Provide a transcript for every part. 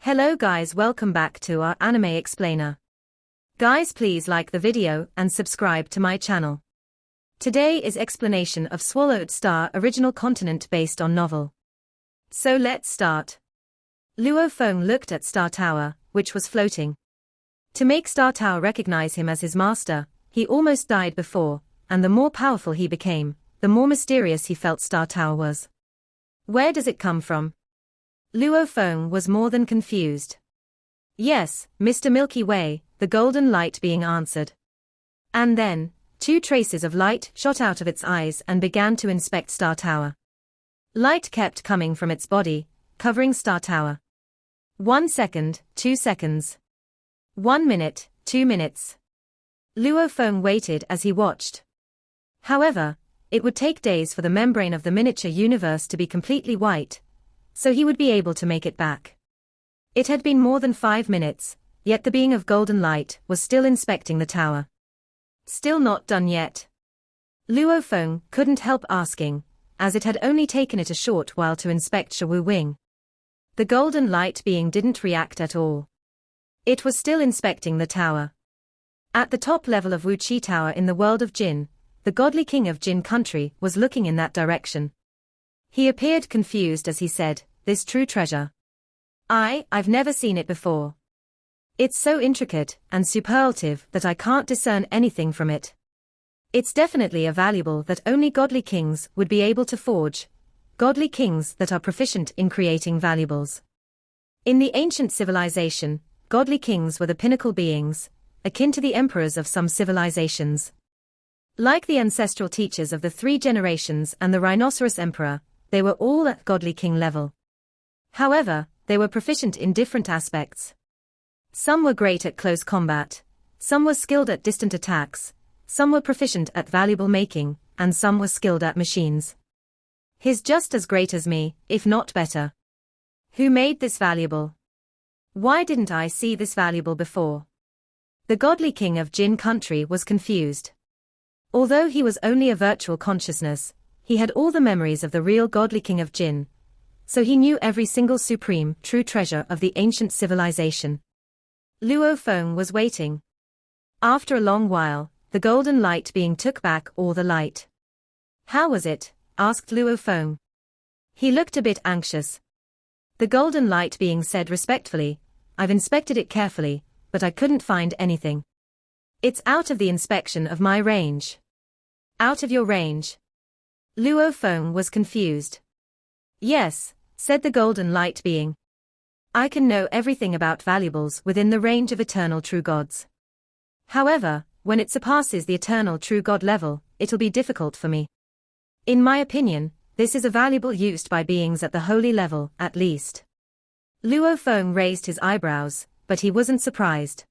Hello guys, welcome back to our anime explainer. Guys, please like the video and subscribe to my channel. Today is explanation of Swallowed Star original continent based on novel. So let's start. Luo Feng looked at Star Tower, which was floating. To make Star Tower recognize him as his master, he almost died before, and the more powerful he became, the more mysterious he felt Star Tower was. Where does it come from? Luo Feng was more than confused. Yes, Mr. Milky Way, the golden light being answered. And then, two traces of light shot out of its eyes and began to inspect Star Tower. Light kept coming from its body, covering Star Tower. 1 second, 2 seconds. 1 minute, 2 minutes. Luo Feng waited as he watched. However, it would take days for the membrane of the miniature universe to be completely white, so he would be able to make it back. It had been more than 5 minutes, yet the being of golden light was still inspecting the tower. Still not done yet. Luo Feng couldn't help asking, as it had only taken it a short while to inspect Shawu Wing. The golden light being didn't react at all. It was still inspecting the tower. At the top level of Wu Chi Tower in the world of Jin, the godly king of Jin country was looking in that direction. He appeared confused as he said, "This true treasure. I've never seen it before. It's so intricate and superlative that I can't discern anything from it. It's definitely a valuable that only godly kings would be able to forge, godly kings that are proficient in creating valuables. In the ancient civilization, godly kings were the pinnacle beings, akin to the emperors of some civilizations. Like the ancestral teachers of the 3 generations and the rhinoceros emperor, they were all at godly king level. However, they were proficient in different aspects. Some were great at close combat, some were skilled at distant attacks, some were proficient at valuable making, and some were skilled at machines. He's just as great as me, if not better. Who made this valuable? Why didn't I see this valuable before?" The godly king of Jin country was confused. Although he was only a virtual consciousness, he had all the memories of the real godly king of Jin, so he knew every single supreme, true treasure of the ancient civilization. Luo Feng was waiting. After a long while, the golden light being took back all the light. "How was it?" asked Luo Feng. He looked a bit anxious. The golden light being said respectfully, "I've inspected it carefully, but I couldn't find anything. It's out of the inspection of my range." "Out of your range?" Luo Feng was confused. "Yes," said the golden light being. "I can know everything about valuables within the range of eternal true gods. However, when it surpasses the eternal true god level, it'll be difficult for me. In my opinion, this is a valuable used by beings at the holy level, at least." Luo Feng raised his eyebrows, but he wasn't surprised.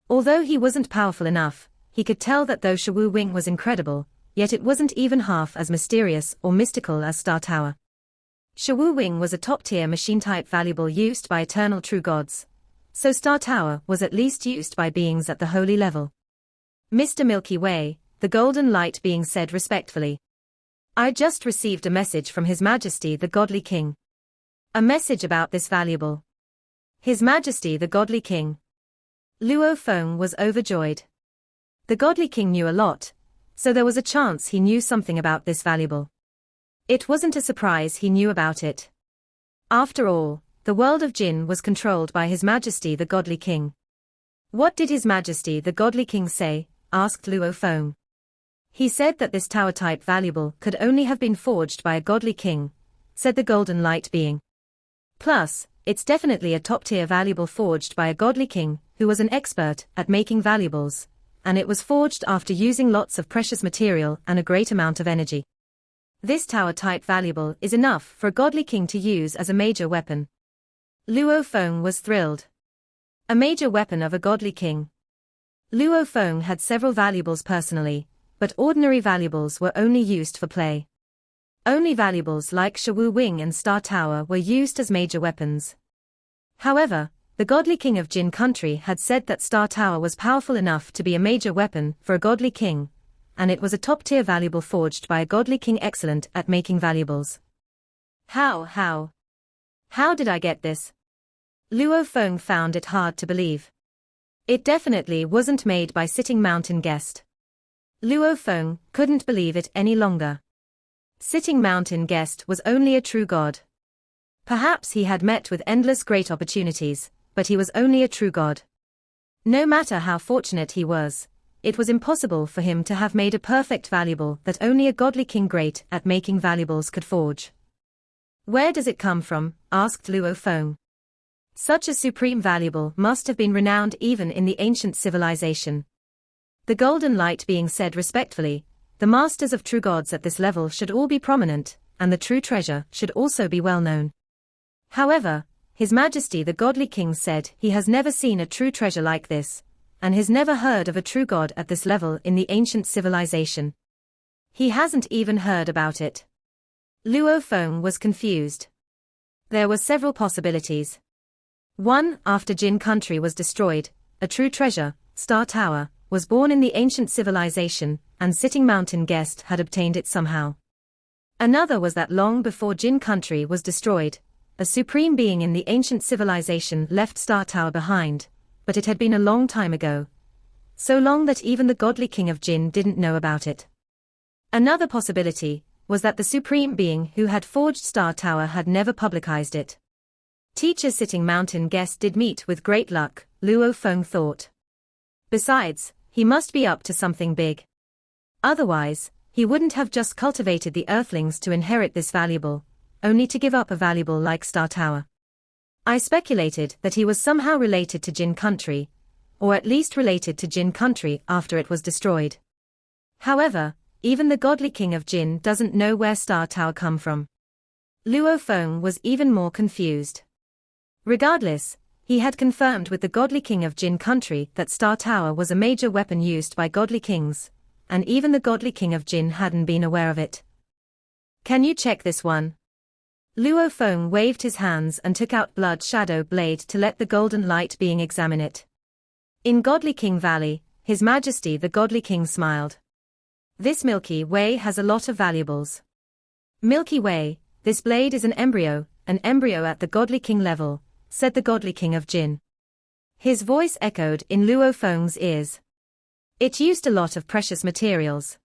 Although he wasn't powerful enough, he could tell that though Shawu Wing was incredible, yet it wasn't even half as mysterious or mystical as Star Tower. Shawu Wing was a top-tier machine-type valuable used by eternal true gods, so Star Tower was at least used by beings at the holy level. "Mr. Milky Way," the golden light being said respectfully. "I just received a message from His Majesty the Godly King." "A message about this valuable?" "His Majesty the Godly King." Luo Feng was overjoyed. The Godly King knew a lot, so there was a chance he knew something about this valuable. It wasn't a surprise he knew about it. After all, the world of Jin was controlled by His Majesty the Godly King. "What did His Majesty the Godly King say?" asked Luo Feng. "He said that this tower-type valuable could only have been forged by a godly king," said the golden light being. "Plus, it's definitely a top-tier valuable forged by a godly king who was an expert at making valuables, and it was forged after using lots of precious material and a great amount of energy. This tower-type valuable is enough for a godly king to use as a major weapon." Luo Feng was thrilled. A major weapon of a godly king. Luo Feng had several valuables personally, but ordinary valuables were only used for play. Only valuables like Shawu Wing and Star Tower were used as major weapons. However, the godly king of Jin country had said that Star Tower was powerful enough to be a major weapon for a godly king, and it was a top-tier valuable forged by a godly king excellent at making valuables. How did I get this?" Luo Feng found it hard to believe. It definitely wasn't made by Sitting Mountain Guest. Luo Feng couldn't believe it any longer. Sitting Mountain Guest was only a true god. Perhaps he had met with endless great opportunities, but he was only a true god. No matter how fortunate he was, it was impossible for him to have made a perfect valuable that only a godly king great at making valuables could forge. Where does it come from? Asked Luo Feng. Such a supreme valuable must have been renowned even in the ancient civilization. The golden light being said respectfully, the masters of true gods at this level should all be prominent, and the true treasure should also be well known. However, His Majesty the godly king said he has never seen a true treasure like this, and has never heard of a true god at this level in the ancient civilization. He hasn't even heard about it. Luo Feng was confused. There were several possibilities. 1. After Jin country was destroyed, a true treasure, Star Tower, was born in the ancient civilization, and Sitting Mountain Guest had obtained it somehow. Another was that long before Jin country was destroyed, a supreme being in the ancient civilization left Star Tower behind, but it had been a long time ago. So long that even the godly king of Jin didn't know about it. Another possibility was that the supreme being who had forged Star Tower had never publicized it. Teacher Sitting Mountain Guest did meet with great luck, Luo Feng thought. Besides, he must be up to something big. Otherwise, he wouldn't have just cultivated the earthlings to inherit this valuable, only to give up a valuable like Star Tower. I speculated that he was somehow related to Jin country, or at least related to Jin country after it was destroyed. However, even the godly king of Jin doesn't know where Star Tower come from. Luo Feng was even more confused. Regardless, he had confirmed with the godly king of Jin country that Star Tower was a major weapon used by godly kings, and even the godly king of Jin hadn't been aware of it. Can you check this one? Luo Feng waved his hands and took out Blood Shadow Blade to let the golden light being examine it. In Godly King Valley, His Majesty the godly king smiled. This Milky Way has a lot of valuables. Milky Way, this blade is an embryo at the godly king level, said the godly king of Jin. His voice echoed in Luo Feng's ears. It used a lot of precious materials.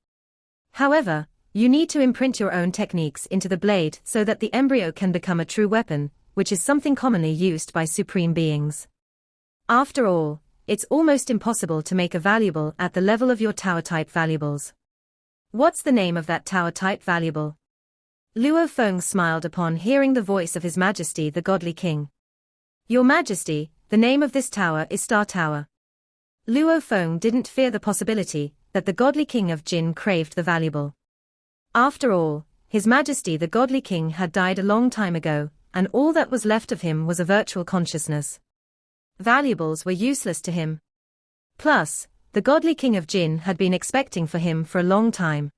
However, you need to imprint your own techniques into the blade so that the embryo can become a true weapon, which is something commonly used by supreme beings. After all, it's almost impossible to make a valuable at the level of your tower-type valuables. What's the name of that tower-type valuable? Luo Feng smiled upon hearing the voice of His Majesty the godly king. Your Majesty, the name of this tower is Star Tower. Luo Feng didn't fear the possibility that the godly king of Jin craved the valuable. After all, His Majesty the godly king had died a long time ago, and all that was left of him was a virtual consciousness. Valuables were useless to him. Plus, the godly king of Jin had been expecting for him for a long time.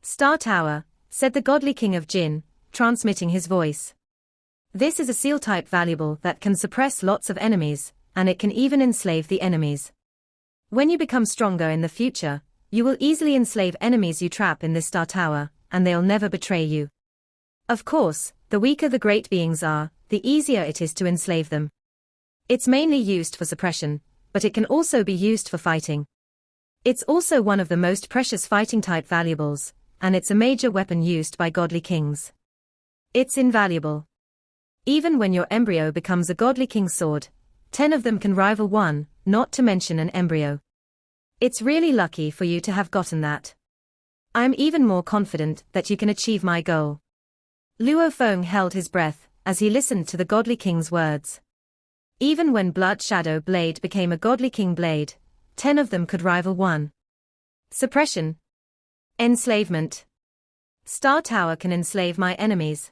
Star Tower, said the godly king of Jin, transmitting his voice. This is a seal-type valuable that can suppress lots of enemies, and it can even enslave the enemies. When you become stronger in the future, you will easily enslave enemies you trap in this Star Tower, and they'll never betray you. Of course, the weaker the great beings are, the easier it is to enslave them. It's mainly used for suppression, but it can also be used for fighting. It's also one of the most precious fighting-type valuables, and it's a major weapon used by godly kings. It's invaluable. Even when your embryo becomes a godly king's sword, 10 of them can rival one, not to mention an embryo. It's really lucky for you to have gotten that. I'm even more confident that you can achieve my goal. Luo Feng held his breath as he listened to the godly king's words. Even when Blood Shadow Blade became a godly king blade, 10 of them could rival one. Suppression. Enslavement. Star Tower can enslave my enemies.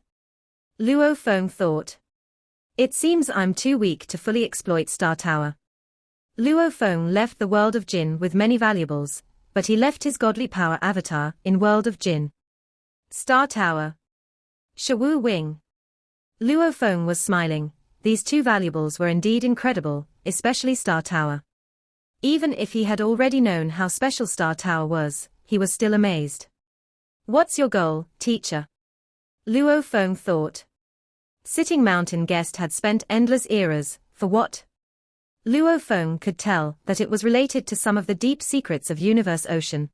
Luo Feng thought. It seems I'm too weak to fully exploit Star Tower. Luo Feng left the world of Jin with many valuables, but he left his godly power avatar in world of Jin. Star Tower. Shawu Wing. Luo Feng was smiling. These two valuables were indeed incredible, especially Star Tower. Even if he had already known how special Star Tower was, he was still amazed. What's your goal, teacher? Luo Feng thought. Sitting Mountain Guest had spent endless eras For what? Luo Feng could tell that it was related to some of the deep secrets of Universe Ocean.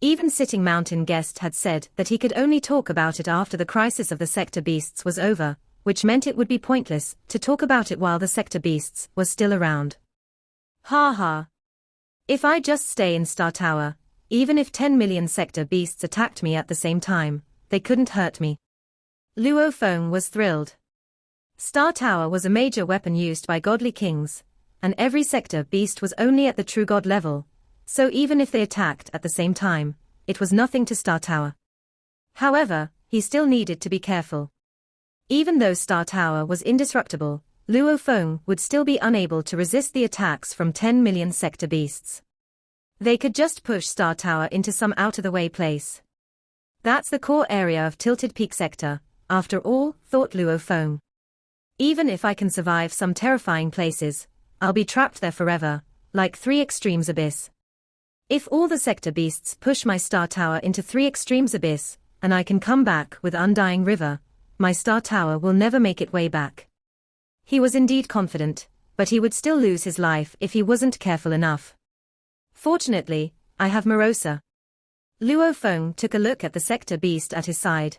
Even Sitting Mountain Guest had said that he could only talk about it after the crisis of the Sector Beasts was over, which meant it would be pointless to talk about it while the Sector Beasts was still around. Ha ha. If I just stay in Star Tower, even if 10 million Sector Beasts attacked me at the same time, they couldn't hurt me. Luo Feng was thrilled. Star Tower was a major weapon used by godly kings, and every Sector Beast was only at the true god level, so even if they attacked at the same time, it was nothing to Star Tower. However, he still needed to be careful. Even though Star Tower was indestructible, Luo Feng would still be unable to resist the attacks from 10 million Sector Beasts. They could just push Star Tower into some out-of-the-way place. That's the core area of Tilted Peak Sector, after all, thought Luo Feng. Even if I can survive some terrifying places, I'll be trapped there forever, like 3 Extremes Abyss. If all the Sector Beasts push my Star Tower into 3 Extremes Abyss, and I can come back with Undying River, my Star Tower will never make it way back. He was indeed confident, but he would still lose his life if he wasn't careful enough. Fortunately, I have Morosa. Luo Feng took a look at the Sector Beast at his side.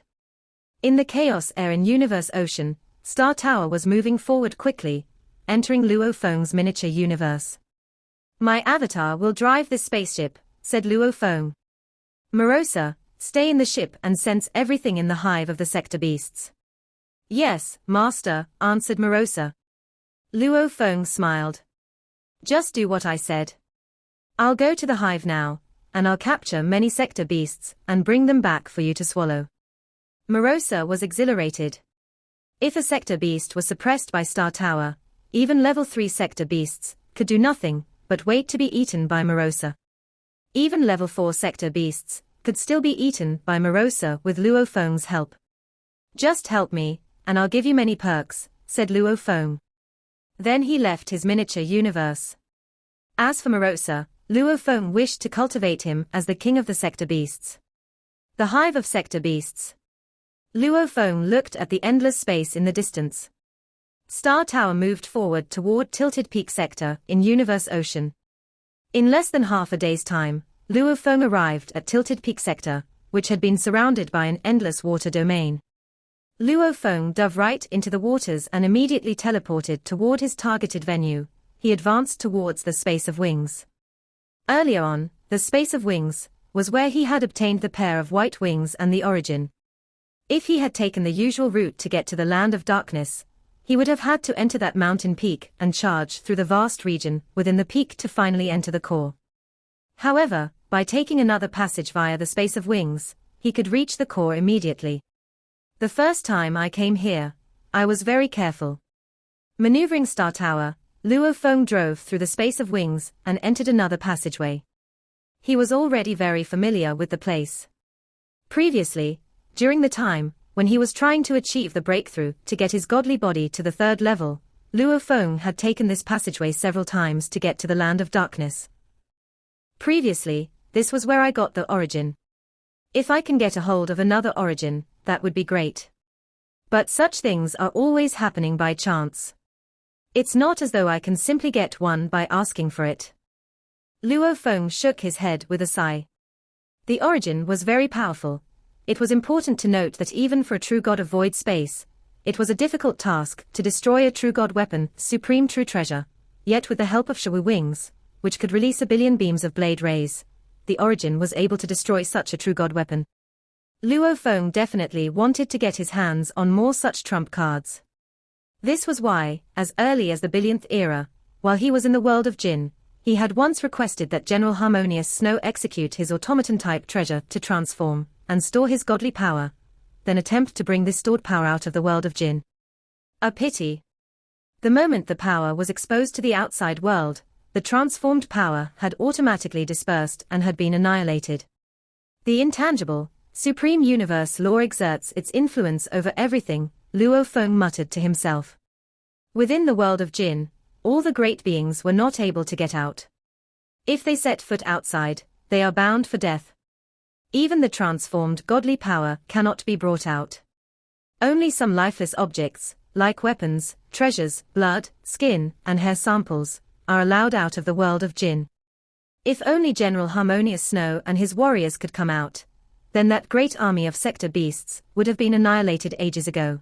In the chaos air in Universe Ocean, Star Tower was moving forward quickly, entering Luo Feng's miniature universe. My avatar will drive this spaceship, said Luo Feng. Morosa, stay in the ship and sense everything in the hive of the Sector Beasts. Yes, Master, answered Morosa. Luo Feng smiled. Just do what I said. I'll go to the hive now, and I'll capture many Sector Beasts and bring them back for you to swallow. Morosa was exhilarated. If a Sector Beast was suppressed by Star Tower, even level 3 Sector Beasts could do nothing but wait to be eaten by Morosa. Even level 4 Sector Beasts could still be eaten by Morosa with Luo Feng's help. Just help me, and I'll give you many perks, said Luo Feng. Then he left his miniature universe. As for Morosa, Luo Feng wished to cultivate him as the king of the Sector Beasts. The hive of Sector Beasts. Luo Feng looked at the endless space in the distance. Star Tower moved forward toward Tilted Peak Sector in Universe Ocean. In less than half a day's time, Luo Feng arrived at Tilted Peak Sector, which had been surrounded by an endless water domain. Luo Feng dove right into the waters and immediately teleported toward his targeted venue. He advanced towards the Space of Wings. Earlier on, the Space of Wings was where he had obtained the pair of white wings and the origin. If he had taken the usual route to get to the Land of Darkness, he would have had to enter that mountain peak and charge through the vast region within the peak to finally enter the core. However, by taking another passage via the Space of Wings, he could reach the core immediately. The first time I came here, I was very careful. Maneuvering Star Tower, Luo Feng drove through the Space of Wings and entered another passageway. He was already very familiar with the place. Previously, during the time when he was trying to achieve the breakthrough to get his godly body to the 3rd level, Luo Feng had taken this passageway several times to get to the Land of Darkness. Previously, this was where I got the origin. If I can get a hold of another origin, that would be great. But such things are always happening by chance. It's not as though I can simply get one by asking for it. Luo Feng shook his head with a sigh. The origin was very powerful. It was important to note that even for a true god of void space, it was a difficult task to destroy a true god weapon, supreme true treasure. Yet with the help of Shui wings, which could release a billion beams of blade rays, the origin was able to destroy such a true god weapon. Luo Feng definitely wanted to get his hands on more such trump cards. This was why, as early as the billionth era, while he was in the world of Jin, he had once requested that General Harmonious Snow execute his automaton-type treasure to transform and store his godly power, then attempt to bring this stored power out of the world of Jin. A pity. The moment the power was exposed to the outside world, the transformed power had automatically dispersed and had been annihilated. The intangible, supreme universe law exerts its influence over everything, Luo Feng muttered to himself. Within the world of Jin, all the great beings were not able to get out. If they set foot outside, they are bound for death. Even the transformed godly power cannot be brought out. Only some lifeless objects, like weapons, treasures, blood, skin, and hair samples, are allowed out of the world of Jinn. If only General Harmonious Snow and his warriors could come out, then that great army of sector beasts would have been annihilated ages ago.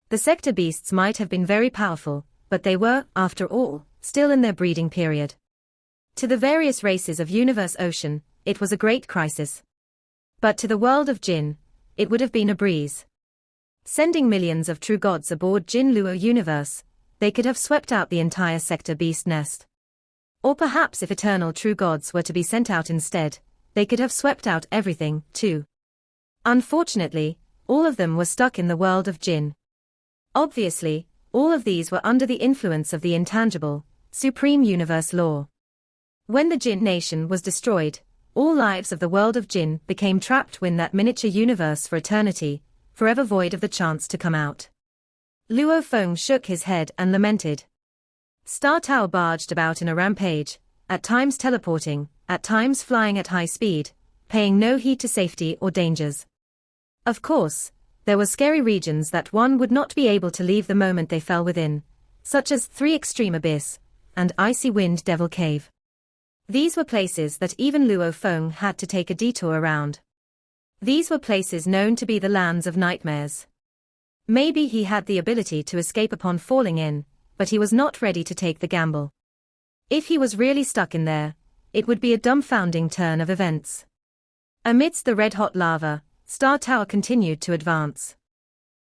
The sector beasts might have been very powerful, but they were, after all, still in their breeding period. To the various races of Universe Ocean, it was a great crisis. But to the world of Jinn, it would have been a breeze. Sending millions of true gods aboard Jinn Luo Universe, they could have swept out the entire sector beast nest. Or perhaps if eternal true gods were to be sent out instead, they could have swept out everything, too. Unfortunately, all of them were stuck in the world of Jinn. Obviously, all of these were under the influence of the intangible, supreme universe law. When the Jinn nation was destroyed, all lives of the world of Jinn became trapped within that miniature universe for eternity, forever void of the chance to come out. Luo Feng shook his head and lamented. Star Tower barged about in a rampage, at times teleporting, at times flying at high speed, paying no heed to safety or dangers. Of course, there were scary regions that one would not be able to leave the moment they fell within, such as Three Extreme Abyss and Icy Wind Devil Cave. These were places that even Luo Feng had to take a detour around. These were places known to be the lands of nightmares. Maybe he had the ability to escape upon falling in, but he was not ready to take the gamble. If he was really stuck in there, it would be a dumbfounding turn of events. Amidst the red-hot lava, Star Tower continued to advance.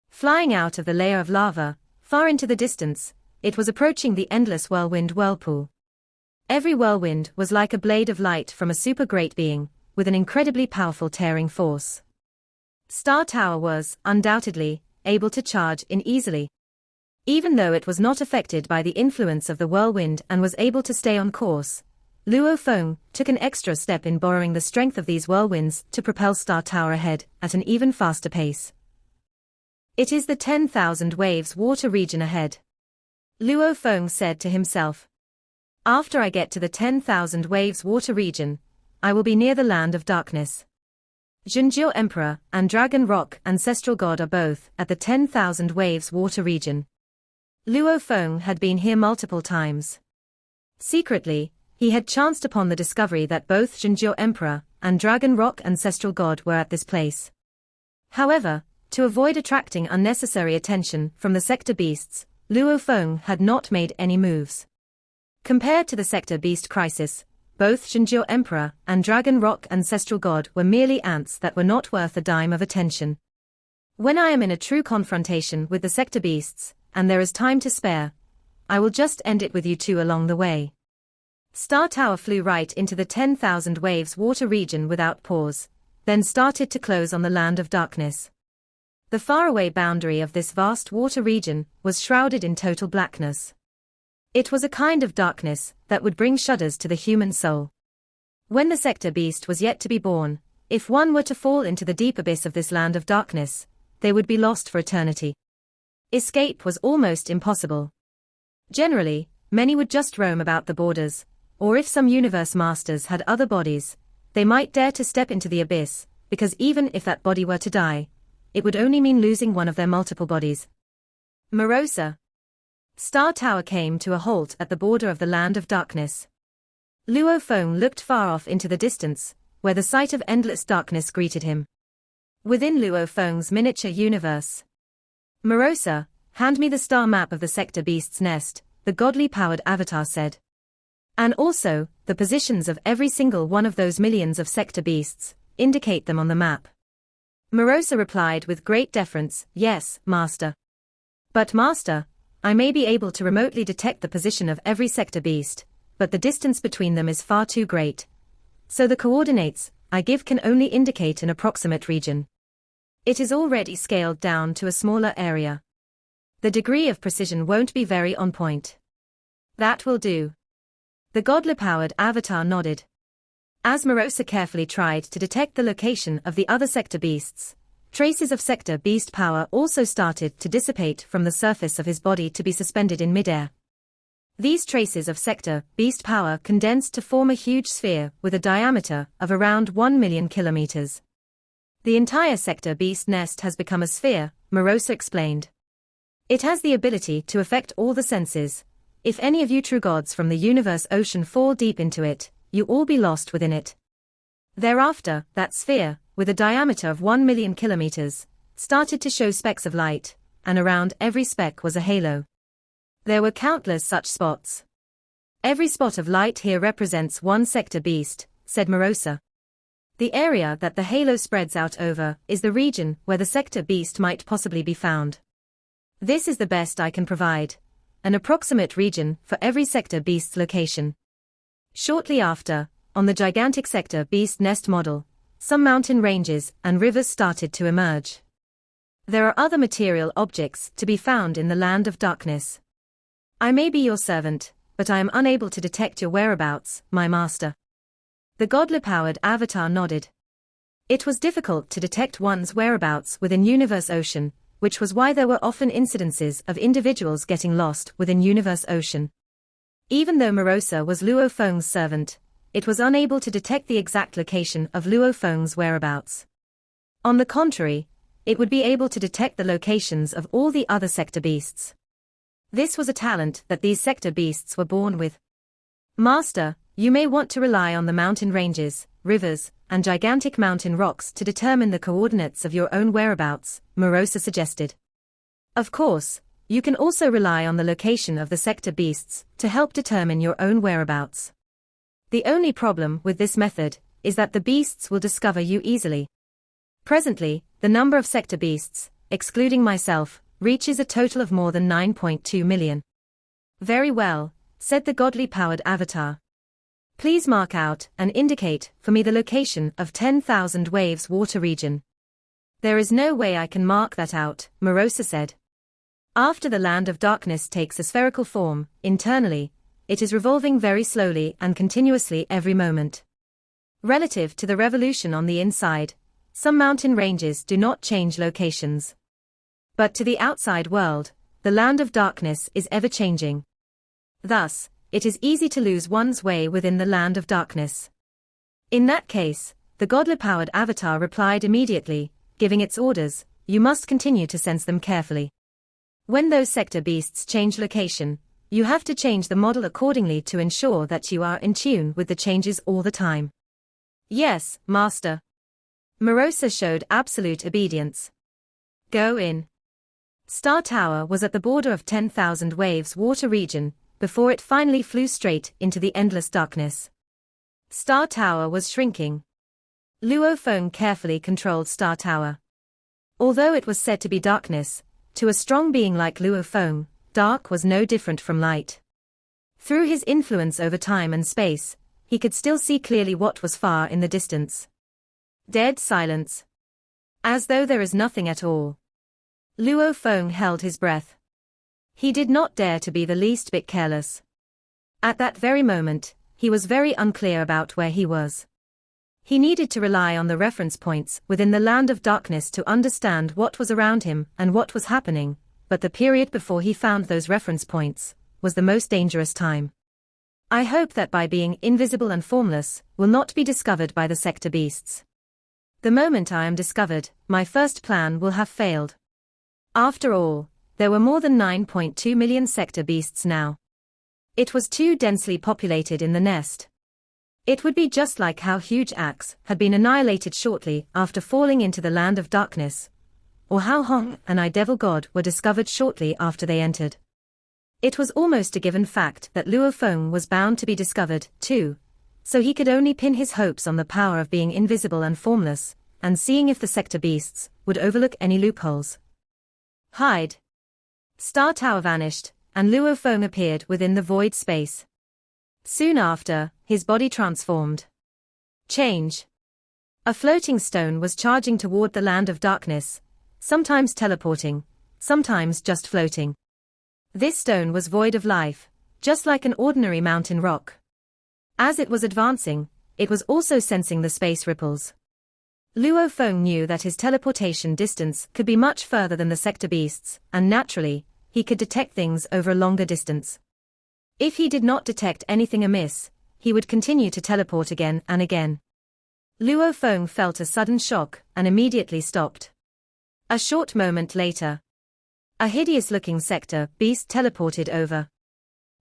Flying out of the layer of lava, far into the distance, it was approaching the endless whirlwind whirlpool. Every whirlwind was like a blade of light from a super great being, with an incredibly powerful tearing force. Star Tower was, undoubtedly, able to charge in easily. Even though it was not affected by the influence of the whirlwind and was able to stay on course, Luo Feng took an extra step in borrowing the strength of these whirlwinds to propel Star Tower ahead at an even faster pace. It is the 10,000 waves water region ahead, Luo Feng said to himself. After I get to the 10,000 waves water region, I will be near the land of darkness. Zhenjiao Emperor and Dragon Rock Ancestral God are both at the 10,000 waves water region. Luo Feng had been here multiple times. Secretly, he had chanced upon the discovery that both Zhenjiao Emperor and Dragon Rock Ancestral God were at this place. However, to avoid attracting unnecessary attention from the sector beasts, Luo Feng had not made any moves. Compared to the sector beast crisis, both Zhenjiao Emperor and Dragon Rock Ancestral God were merely ants that were not worth a dime of attention. When I am in a true confrontation with the sector beasts, and there is time to spare, I will just end it with you two along the way. Star Tower flew right into the 10,000 waves water region without pause, then started to close on the land of darkness. The faraway boundary of this vast water region was shrouded in total blackness. It was a kind of darkness that would bring shudders to the human soul. When the sector beast was yet to be born, if one were to fall into the deep abyss of this land of darkness, they would be lost for eternity. Escape was almost impossible. Generally, many would just roam about the borders, or if some universe masters had other bodies, they might dare to step into the abyss, because even if that body were to die, it would only mean losing one of their multiple bodies. Morosa. Star Tower came to a halt at the border of the land of darkness. Luo Feng looked far off into the distance, where the sight of endless darkness greeted him. Within Luo Feng's miniature universe. Morosa, hand me the star map of the sector beast's nest, the godly-powered avatar said. And also, the positions of every single one of those millions of sector beasts, indicate them on the map. Morosa replied with great deference, yes, Master. But Master, I may be able to remotely detect the position of every sector beast, but the distance between them is far too great. So the coordinates I give can only indicate an approximate region. It is already scaled down to a smaller area. The degree of precision won't be very on point. That will do. The godly-powered avatar nodded. As Morosa carefully tried to detect the location of the other sector beasts, traces of sector beast power also started to dissipate from the surface of his body to be suspended in midair. These traces of sector beast power condensed to form a huge sphere with a diameter of around 1 million kilometers. The entire sector beast nest has become a sphere, Morosa explained. It has the ability to affect all the senses. If any of you true gods from the universe ocean fall deep into it, you all be lost within it. Thereafter, that sphere, with a diameter of 1 million kilometers, started to show specks of light, and around every speck was a halo. There were countless such spots. Every spot of light here represents one sector beast, said Morosa. The area that the halo spreads out over is the region where the sector beast might possibly be found. This is the best I can provide. An approximate region for every sector beast's location. Shortly after, on the gigantic sector beast nest model, some mountain ranges and rivers started to emerge. There are other material objects to be found in the land of darkness. I may be your servant, but I am unable to detect your whereabouts, my master. The godly-powered avatar nodded. It was difficult to detect one's whereabouts within Universe Ocean, which was why there were often incidences of individuals getting lost within Universe Ocean. Even though Morosa was Luo Feng's servant, it was unable to detect the exact location of Luo Feng's whereabouts. On the contrary, it would be able to detect the locations of all the other sector beasts. This was a talent that these sector beasts were born with. Master, you may want to rely on the mountain ranges, rivers, and gigantic mountain rocks to determine the coordinates of your own whereabouts, Morosa suggested. Of course, you can also rely on the location of the sector beasts to help determine your own whereabouts. The only problem with this method is that the beasts will discover you easily. Presently, the number of sector beasts, excluding myself, reaches a total of more than 9.2 million. Very well, said the godly-powered avatar. Please mark out and indicate for me the location of 10,000 waves water region. There is no way I can mark that out, Morosa said. After the land of darkness takes a spherical form, internally, it is revolving very slowly and continuously every moment. Relative to the revolution on the inside, some mountain ranges do not change locations. But to the outside world, the land of darkness is ever-changing. Thus, it is easy to lose one's way within the land of darkness. In that case, the godly-powered avatar replied immediately, giving its orders, you must continue to sense them carefully. When those sector beasts change location, you have to change the model accordingly to ensure that you are in tune with the changes all the time. Yes, master. Morosa showed absolute obedience. Go in. Star Tower was at the border of 10,000 waves water region, before it finally flew straight into the endless darkness. Star Tower was shrinking. Luo Feng carefully controlled Star Tower. Although it was said to be darkness, to a strong being like Luo Feng, dark was no different from light. Through his influence over time and space, he could still see clearly what was far in the distance. Dead silence. As though there is nothing at all. Luo Feng held his breath. He did not dare to be the least bit careless. At that very moment, he was very unclear about where he was. He needed to rely on the reference points within the land of darkness to understand what was around him and what was happening, but the period before he found those reference points was the most dangerous time. I hope that by being invisible and formless will not be discovered by the sector beasts. The moment I am discovered, my first plan will have failed. After all, there were more than 9.2 million sector beasts now. It was too densely populated in the nest. It would be just like how huge Axe had been annihilated shortly after falling into the land of darkness, or how Hong and I Devil God were discovered shortly after they entered. It was almost a given fact that Luo Feng was bound to be discovered, too, so he could only pin his hopes on the power of being invisible and formless, and seeing if the sector beasts would overlook any loopholes. Hide. Star Tower vanished, and Luo Feng appeared within the void space. Soon after, his body transformed. Change. A floating stone was charging toward the land of darkness, sometimes teleporting, sometimes just floating. This stone was void of life, just like an ordinary mountain rock. As it was advancing, it was also sensing the space ripples. Luo Feng knew that his teleportation distance could be much further than the sector beasts, and naturally, he could detect things over a longer distance. If he did not detect anything amiss, he would continue to teleport again and again. Luo Feng felt a sudden shock and immediately stopped. A short moment later, A hideous-looking sector beast teleported over.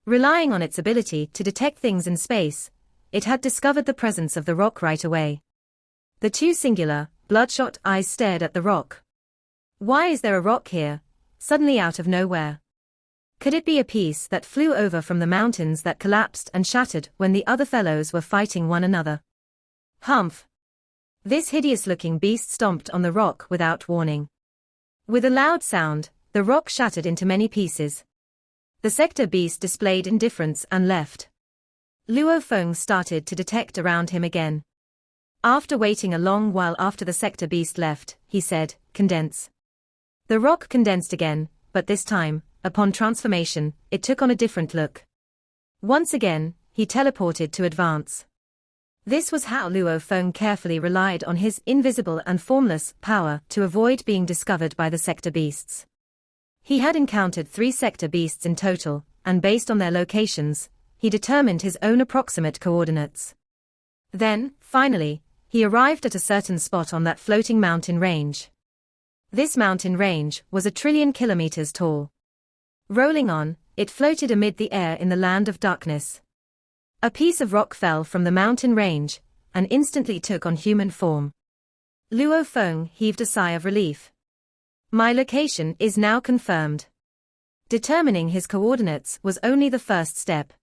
Relying on its ability to detect things in space, it had discovered the presence of the rock right away. The two singular, bloodshot eyes stared at the rock. Why is there a rock here, suddenly out of nowhere? Could it be a piece that flew over from the mountains that collapsed and shattered when the other fellows were fighting one another? Humph! This hideous-looking beast stomped on the rock without warning. With a loud sound, the rock shattered into many pieces. The sector beast displayed indifference and left. Luo Feng started to detect around him again. After waiting a long while after the sector beast left, he said, "Condense." The rock condensed again, but this time, upon transformation, it took on a different look. Once again, he teleported to advance. This was how Luo Feng carefully relied on his invisible and formless power to avoid being discovered by the sector beasts. He had encountered 3 sector beasts in total, and based on their locations, he determined his own approximate coordinates. Then, finally, he arrived at a certain spot on that floating mountain range. This mountain range was 1,000,000,000,000 kilometers tall. Rolling on, it floated amid the air in the land of darkness. A piece of rock fell from the mountain range, and instantly took on human form. Luo Feng heaved a sigh of relief. My location is now confirmed. Determining his coordinates was only the first step.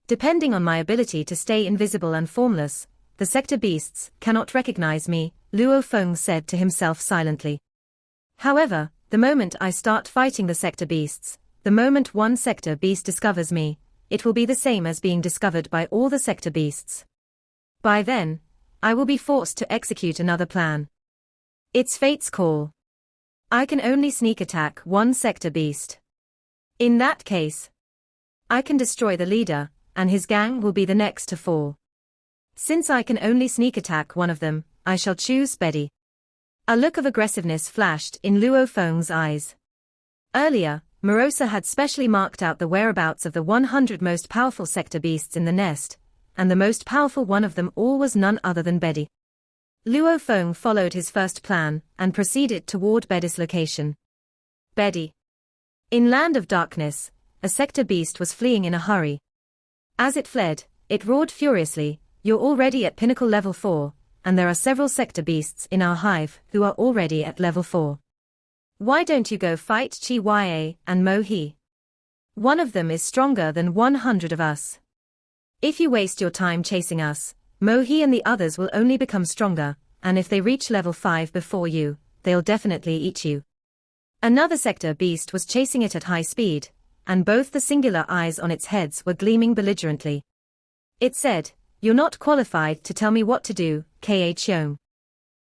Depending on my ability to stay invisible and formless, the sector beasts cannot recognize me, Luo Feng said to himself silently. However, the moment I start fighting the sector beasts, the moment one sector beast discovers me, it will be the same as being discovered by all the sector beasts. By then, I will be forced to execute another plan. It's fate's call. I can only sneak attack one sector beast. In that case, I can destroy the leader, and his gang will be the next to fall. Since I can only sneak attack one of them, I shall choose Betty. A look of aggressiveness flashed in Luo Feng's eyes. Earlier, Morosa had specially marked out the whereabouts of the 100 most powerful sector beasts in the nest, and the most powerful one of them all was none other than Betty. Luo Feng followed his first plan and proceeded toward Betty's location. Betty. In Land of Darkness, a sector beast was fleeing in a hurry. As it fled, it roared furiously, "You're already at pinnacle level 4, and there are several sector beasts in our hive who are already at level 4. Why don't you go fight Chi Ya and Mo He? One of them is stronger than 100 of us. If you waste your time chasing us, Mo He and the others will only become stronger, and if they reach level 5 before you, they'll definitely eat you." Another sector beast was chasing it at high speed, and both the singular eyes on its heads were gleaming belligerently. It said, "You're not qualified to tell me what to do, Kh.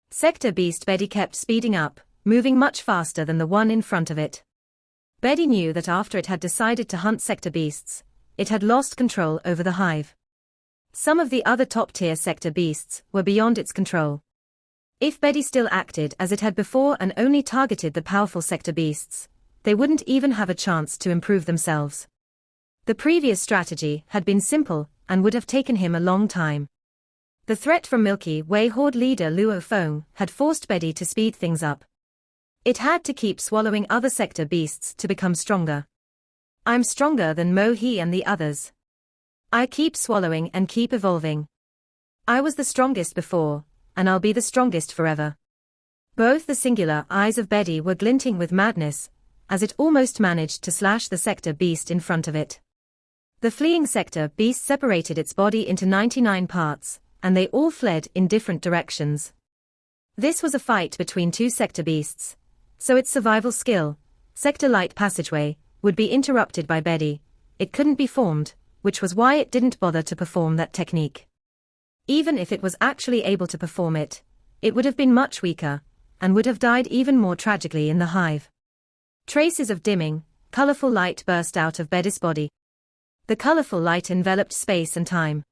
Sector beast Betty kept speeding up, moving much faster than the one in front of it. Betty knew that after it had decided to hunt sector beasts, it had lost control over the hive. Some of the other top-tier sector beasts were beyond its control. If Betty still acted as it had before and only targeted the powerful sector beasts, they wouldn't even have a chance to improve themselves. The previous strategy had been simple and would have taken him a long time. The threat from Milky Way Horde leader Luo Feng had forced Betty to speed things up. It had to keep swallowing other sector beasts to become stronger. I'm stronger than Mo He and the others. I keep swallowing and keep evolving. I was the strongest before, and I'll be the strongest forever. Both the singular eyes of Betty were glinting with madness, as it almost managed to slash the sector beast in front of it. The fleeing sector beast separated its body into 99 parts, and they all fled in different directions. This was a fight between two sector beasts, so its survival skill, sector light passageway, would be interrupted by Betty. It couldn't be formed, which was why it didn't bother to perform that technique. Even if it was actually able to perform it, it would have been much weaker, and would have died even more tragically in the hive. Traces of dimming, colorful light burst out of Betty's body. The colorful light enveloped space and time.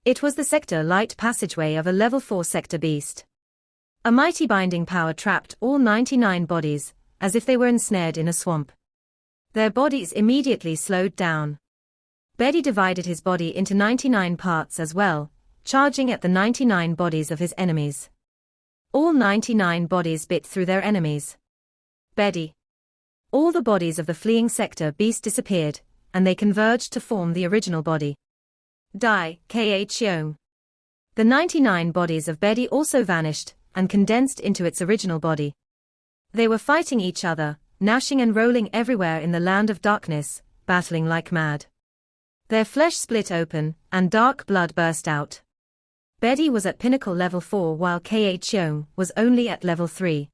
It was the sector light passageway of a level 4 sector beast. A mighty binding power trapped all 99 bodies, as if they were ensnared in a swamp. Their bodies immediately slowed down. Betty divided his body into 99 parts as well, charging at the 99 bodies of his enemies. All 99 bodies bit through their enemies. Betty. All the bodies of the fleeing sector beast disappeared, and they converged to form the original body. Die, Kh Young. The 99 bodies of Betty also vanished, and condensed into its original body. They were fighting each other, gnashing and rolling everywhere in the land of darkness, battling like mad. Their flesh split open, and dark blood burst out. Betty was at pinnacle level 4 while Kh Young was only at level 3.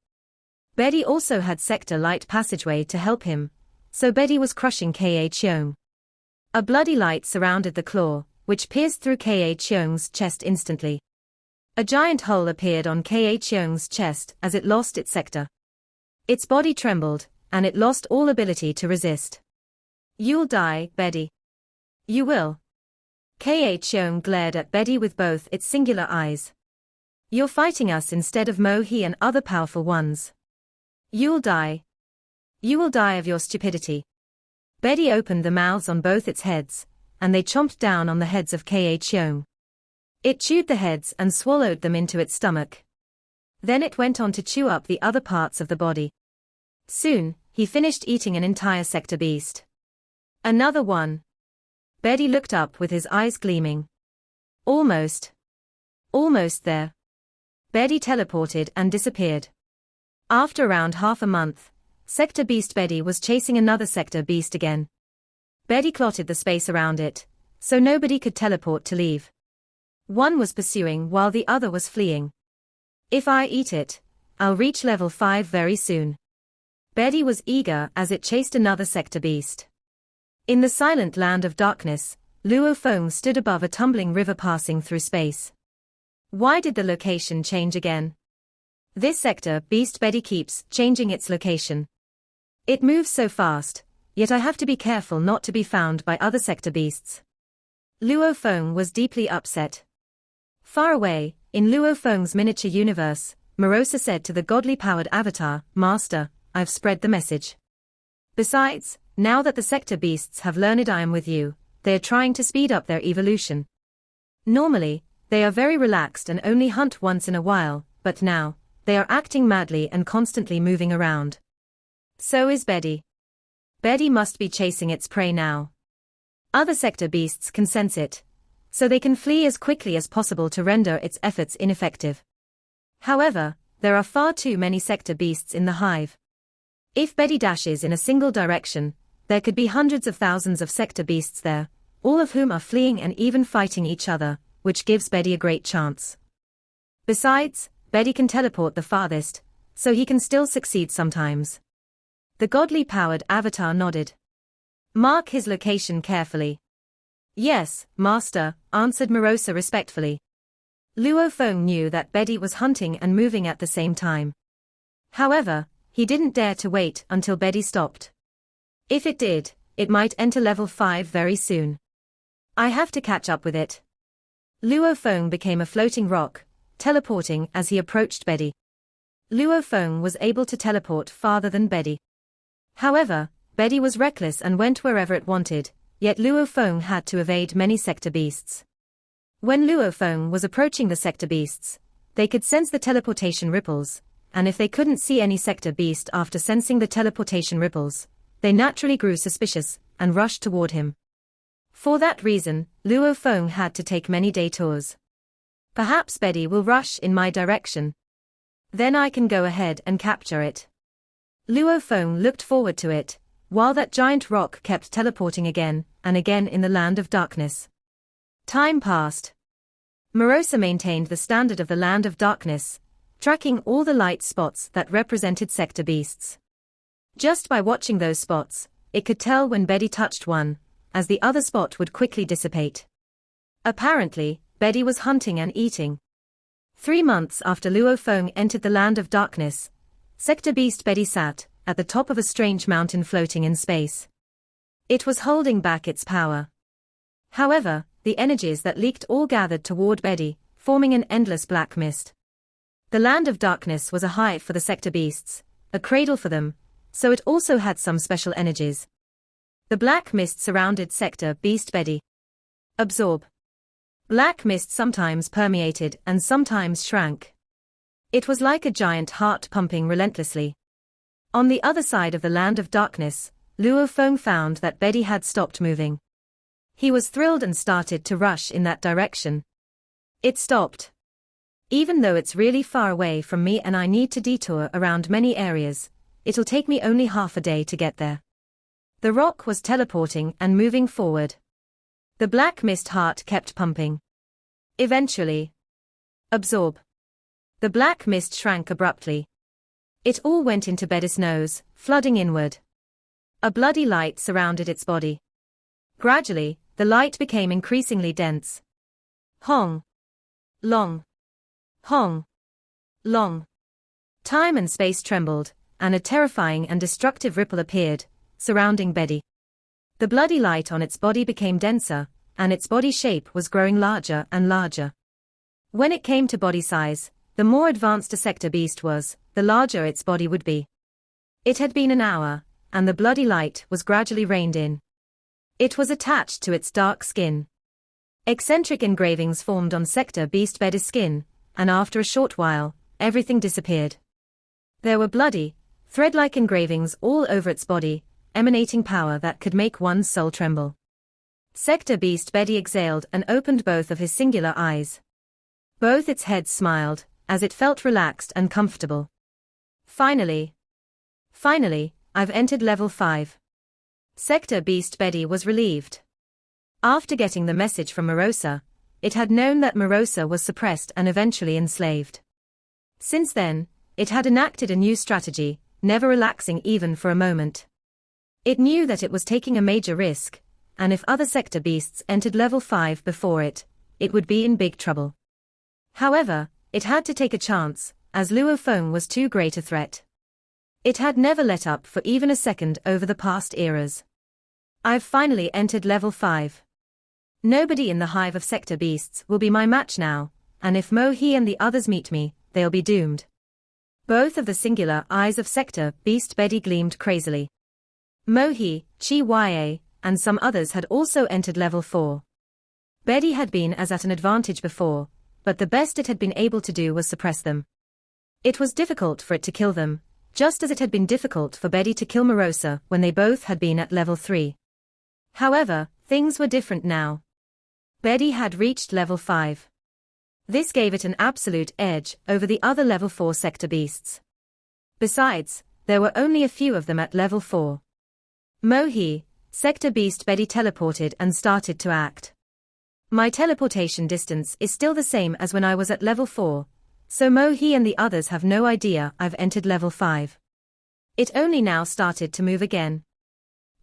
Betty also had sector light passageway to help him, so Betty was crushing Kh Young. A bloody light surrounded the claw, which pierced through Kh Young's chest instantly. A giant hole appeared on Kh Young's chest as it lost its sector. Its body trembled, and it lost all ability to resist. You'll die, Betty. You will. Kh Young glared at Betty with both its singular eyes. You're fighting us instead of Mo-He and other powerful ones. You'll die. You will die of your stupidity. Betty opened the mouths on both its heads, and they chomped down on the heads of Kh Young. It chewed the heads and swallowed them into its stomach. Then it went on to chew up the other parts of the body. Soon, he finished eating an entire sector beast. Another one. Betty looked up with his eyes gleaming. Almost. Almost there. Betty teleported and disappeared. After around half a month, Sector Beast Betty was chasing another Sector Beast again. Betty clotted the space around it, so nobody could teleport to leave. One was pursuing while the other was fleeing. If I eat it, I'll reach level 5 very soon. Betty was eager as it chased another Sector Beast. In the silent land of darkness, Luo Feng stood above a tumbling river passing through space. Why did the location change again? This Sector Beast Betty keeps changing its location. It moves so fast, yet I have to be careful not to be found by other Sector Beasts. Luo Feng was deeply upset. Far away, in Luo Feng's miniature universe, Morosa said to the godly-powered avatar, Master, I've spread the message. Besides, now that the Sector Beasts have learned I am with you, they are trying to speed up their evolution. Normally, they are very relaxed and only hunt once in a while, but now, they are acting madly and constantly moving around. So is Betty. Betty must be chasing its prey now. Other Sector Beasts can sense it, so they can flee as quickly as possible to render its efforts ineffective. However, there are far too many Sector Beasts in the Hive. If Betty dashes in a single direction, there could be hundreds of thousands of Sector Beasts there, all of whom are fleeing and even fighting each other, which gives Betty a great chance. Besides, Betty can teleport the farthest, so he can still succeed sometimes. The godly-powered avatar nodded. Mark his location carefully. Yes, Master, answered Morosa respectfully. Luo Feng knew that Betty was hunting and moving at the same time. However, he didn't dare to wait until Betty stopped. If it did, it might enter level 5 very soon. I have to catch up with it. Luo Feng became a floating rock, teleporting as he approached Betty. Luo Feng was able to teleport farther than Betty. However, Betty was reckless and went wherever it wanted, yet Luo Feng had to evade many Sector Beasts. When Luo Feng was approaching the Sector Beasts, they could sense the teleportation ripples, and if they couldn't see any Sector Beast after sensing the teleportation ripples, they naturally grew suspicious and rushed toward him. For that reason, Luo Feng had to take many detours. Perhaps Betty will rush in my direction. Then I can go ahead and capture it. Luo Feng looked forward to it, while that giant rock kept teleporting again and again in the land of darkness. Time passed. Morosa maintained the standard of the land of darkness, tracking all the light spots that represented Sector Beasts. Just by watching those spots, it could tell when Betty touched one, as the other spot would quickly dissipate. Apparently, Betty was hunting and eating. 3 months after Luo Feng entered the land of darkness, Sector Beast Betty sat at the top of a strange mountain floating in space. It was holding back its power. However, the energies that leaked all gathered toward Betty, forming an endless black mist. The land of darkness was a hive for the Sector Beasts, a cradle for them, so it also had some special energies. The black mist surrounded Sector Beast Betty. Absorb. Black mist sometimes permeated and sometimes shrank. It was like a giant heart pumping relentlessly. On the other side of the land of darkness, Luo Feng found that Betty had stopped moving. He was thrilled and started to rush in that direction. It stopped. Even though it's really far away from me and I need to detour around many areas, it'll take me only half a day to get there. The rock was teleporting and moving forward. The black mist heart kept pumping. Eventually. Absorb. The black mist shrank abruptly. It all went into Betty's nose, flooding inward. A bloody light surrounded its body. Gradually, the light became increasingly dense. Hong. Long. Hong. Long. Time and space trembled, and a terrifying and destructive ripple appeared, surrounding Betty. The bloody light on its body became denser, and its body shape was growing larger and larger. When it came to body size, the more advanced a sector beast was, the larger its body would be. It had been an hour, and the bloody light was gradually reined in. It was attached to its dark skin. Eccentric engravings formed on sector beast Betty's skin, and after a short while, everything disappeared. There were bloody, thread-like engravings all over its body, emanating power that could make one's soul tremble. Sector beast Betty exhaled and opened both of his singular eyes. Both its heads smiled, as it felt relaxed and comfortable. Finally, I've entered level 5. Sector beast Betty was relieved. After getting the message from Morosa, it had known that Morosa was suppressed and eventually enslaved. Since then, it had enacted a new strategy, never relaxing even for a moment. It knew that it was taking a major risk, and if other sector beasts entered level 5 before it would be in big trouble. However, it had to take a chance, as Luo Feng was too great a threat. It had never let up for even a second over the past eras. I've finally entered level 5. Nobody in the hive of sector beasts will be my match now, and if Mo He and the others meet me, they'll be doomed. Both of the singular eyes of sector beast Betty gleamed crazily. Mo He, Chi Ya, and some others had also entered level 4. Betty had been as at an advantage before, but the best it had been able to do was suppress them. It was difficult for it to kill them, just as it had been difficult for Betty to kill Morosa when they both had been at level 3. However, things were different now. Betty had reached level 5. This gave it an absolute edge over the other level 4 sector beasts. Besides, there were only a few of them at level 4. Mo He, sector beast Betty teleported and started to act. My teleportation distance is still the same as when I was at level 4, so Mo He and the others have no idea I've entered level 5. It only now started to move again.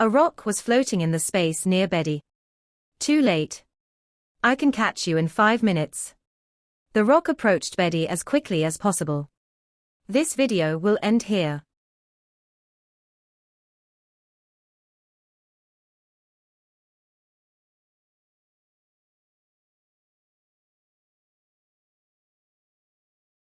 A rock was floating in the space near Betty. Too late. I can catch you in 5 minutes. The rock approached Betty as quickly as possible. This video will end here.